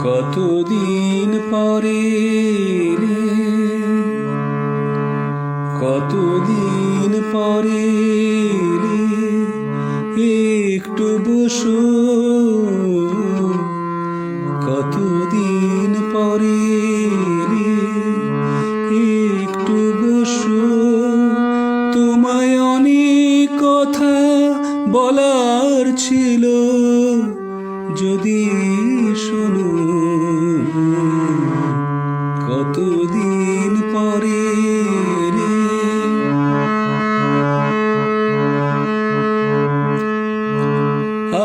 কতদিন পরে রে, কতদিন পরে রে, একটু বসো। কতদিন পরে রে, একটু বসো। তোমায় অনেক কথা বলার ছিল, যদি শোনো। কতদিন পরে রে,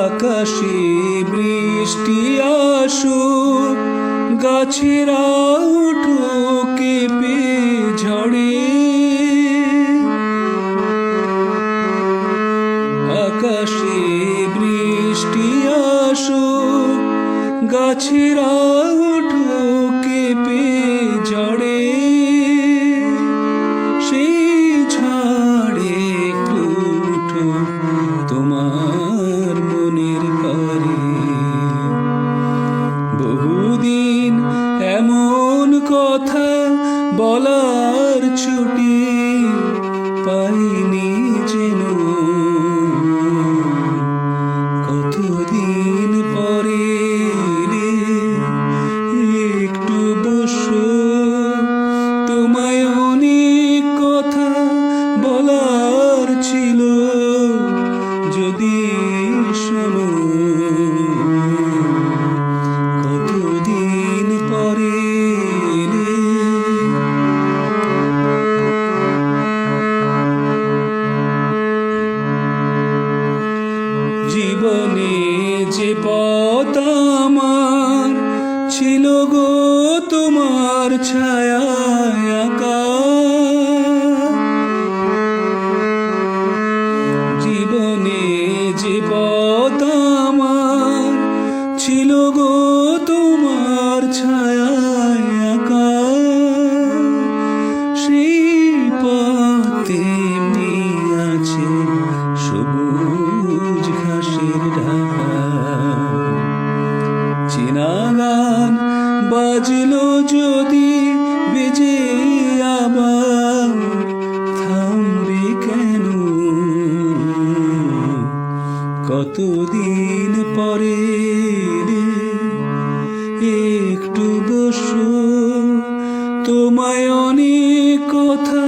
আকাশে বৃষ্টি আসুক, গাছেরা উঠুক কেঁপে ঝড়ে। আকাশে বৃষ্টি আসুক, গাছেরা উঠুক কেঁপে ঝড়ে। সেই ঝড়ে উঠো তোমার মনের পারে। বহুদিন এমন কথা বলার ছুটি পাইনি যেন। কতদিন পরে রে, একটু বসো। তোমায় অনেক কথা বলার ছিল, যদি শোনো। কতদিন পরে রে, জীবনে যে পথ আমার ছিল গো তোমার ছায়ায় আঁকা। জীবনে যে পথ আমার ছিল গো তোমার ছায়ায় আঁকা। সেই পথে এমনি আছে সবুজ ঘাসের ঢাকা। চেনা গান বাজলো যদি বেজে আবার থামবে কেন? কতদিন পরে রে, একটু বসো। তোমায় অনেক কথা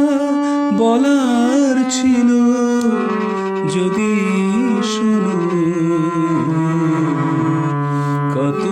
বলার ছিল, যদি শোনো। কত